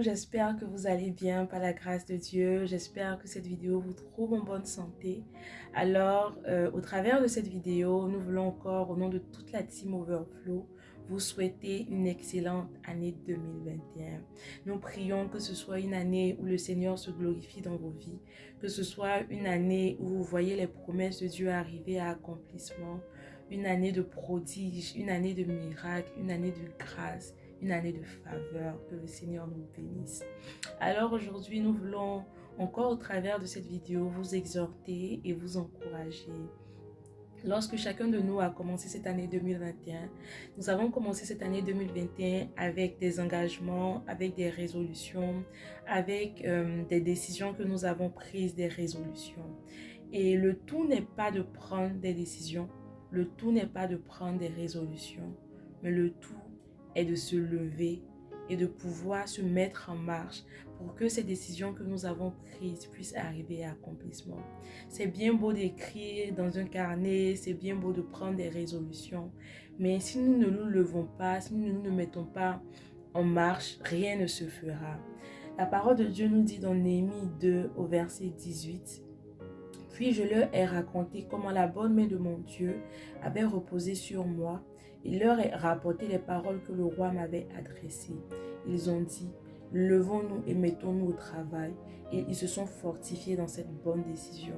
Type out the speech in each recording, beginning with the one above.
Bonjour, j'espère que vous allez bien par la grâce de Dieu. J'espère que cette vidéo vous trouve en bonne santé. Alors, au travers de cette vidéo, nous voulons encore, au nom de toute la team Overflow, vous souhaiter une excellente année 2021. Nous prions que ce soit une année où le Seigneur se glorifie dans vos vies, que ce soit une année où vous voyez les promesses de Dieu arriver à accomplissement, une année de prodiges, une année de miracles, une année de grâce, une année de faveur, que le Seigneur nous bénisse. Alors aujourd'hui, nous voulons encore au travers de cette vidéo vous exhorter et vous encourager. Lorsque chacun de nous a commencé cette année 2021, nous avons commencé cette année 2021 avec des engagements, avec des résolutions, avec des décisions que nous avons prises, des résolutions. Et le tout n'est pas de prendre des décisions, le tout n'est pas de prendre des résolutions, mais le tout est de se lever et de pouvoir se mettre en marche pour que ces décisions que nous avons prises puissent arriver à accomplissement. C'est bien beau d'écrire dans un carnet, c'est bien beau de prendre des résolutions, mais si nous ne nous levons pas, si nous ne nous mettons pas en marche, rien ne se fera. La parole de Dieu nous dit dans Néhémie 2 au verset 18, « Puis je leur ai raconté comment la bonne main de mon Dieu avait reposé sur moi. Il leur a rapporté les paroles que le roi m'avait adressées. Ils ont dit, levons-nous et mettons-nous au travail. Et ils se sont fortifiés dans cette bonne décision. »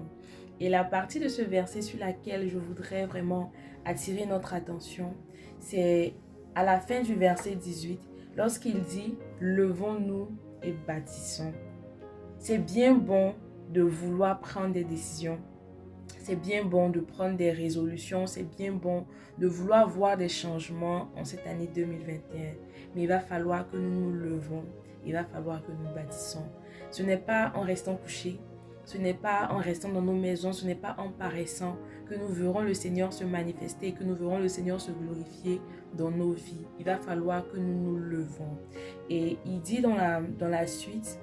Et la partie de ce verset sur laquelle je voudrais vraiment attirer notre attention, c'est à la fin du verset 18, lorsqu'il dit, levons-nous et bâtissons. C'est bien bon de vouloir prendre des décisions. C'est bien bon de prendre des résolutions, c'est bien bon de vouloir voir des changements en cette année 2021. Mais il va falloir que nous nous levons, il va falloir que nous bâtissons. Ce n'est pas en restant couchés, ce n'est pas en restant dans nos maisons, ce n'est pas en paraissant que nous verrons le Seigneur se manifester, que nous verrons le Seigneur se glorifier dans nos vies. Il va falloir que nous nous levons. Et il dit dans la suite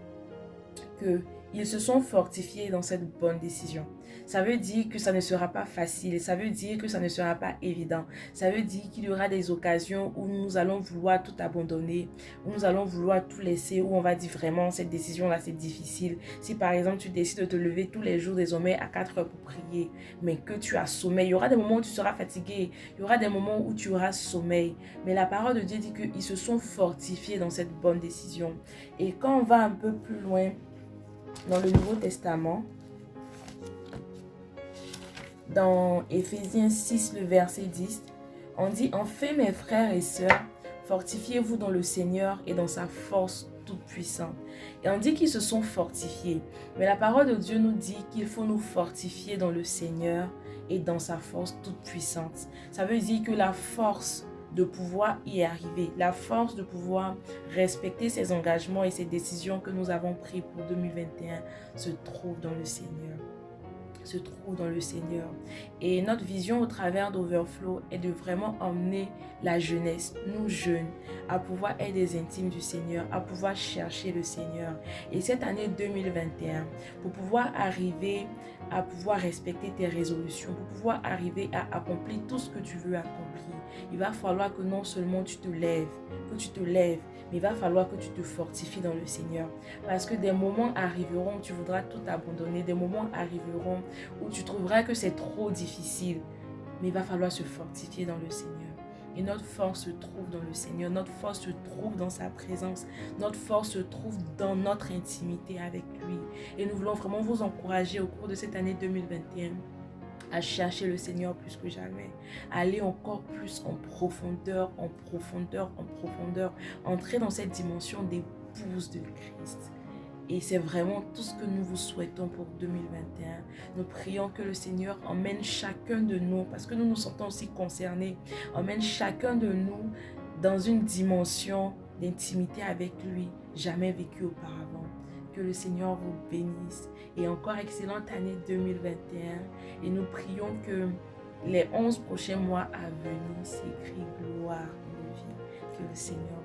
que ils se sont fortifiés dans cette bonne décision. Ça veut dire que ça ne sera pas facile, ça veut dire que ça ne sera pas évident. Ça veut dire qu'il y aura des occasions où nous allons vouloir tout abandonner, où nous allons vouloir tout laisser, où on va dire vraiment cette décision-là c'est difficile. Si par exemple tu décides de te lever tous les jours désormais à 4 heures pour prier, mais que tu as sommeil, il y aura des moments où tu seras fatigué, il y aura des moments où tu auras sommeil. Mais la parole de Dieu dit qu'ils se sont fortifiés dans cette bonne décision. Et quand on va un peu plus loin, dans le Nouveau Testament, dans Éphésiens 6, le verset 10, on dit « Enfin, mes frères et sœurs, fortifiez-vous dans le Seigneur et dans sa force toute puissante. » Et on dit qu'ils se sont fortifiés. Mais la parole de Dieu nous dit qu'il faut nous fortifier dans le Seigneur et dans sa force toute puissante. Ça veut dire que la force de pouvoir y arriver, la force de pouvoir respecter ces engagements et ces décisions que nous avons prises pour 2021 se trouve dans le Seigneur. Se trouve dans le Seigneur. Et notre vision au travers d'Overflow est de vraiment emmener la jeunesse, nous jeunes, à pouvoir être des intimes du Seigneur, à pouvoir chercher le Seigneur. Et cette année 2021, pour pouvoir arriver à pouvoir respecter tes résolutions, pour pouvoir arriver à accomplir tout ce que tu veux accomplir, il va falloir que non seulement tu te lèves, mais il va falloir que tu te fortifies dans le Seigneur. Parce que des moments arriveront où tu voudras tout abandonner, des moments arriveront où tu trouveras que c'est trop difficile, mais il va falloir se fortifier dans le Seigneur. Et notre force se trouve dans le Seigneur, notre force se trouve dans sa présence, notre force se trouve dans notre intimité avec lui. Et nous voulons vraiment vous encourager au cours de cette année 2021 à chercher le Seigneur plus que jamais, à aller encore plus en profondeur, entrer dans cette dimension d'épouse de Christ. Et c'est vraiment tout ce que nous vous souhaitons pour 2021. Nous prions que le Seigneur emmène chacun de nous, parce que nous nous sentons aussi concernés, emmène chacun de nous dans une dimension d'intimité avec lui, jamais vécue auparavant. Que le Seigneur vous bénisse. Et encore excellente année 2021. Et nous prions que les 11 prochains mois à venir s'écrit gloire dans nos vies. Que le Seigneur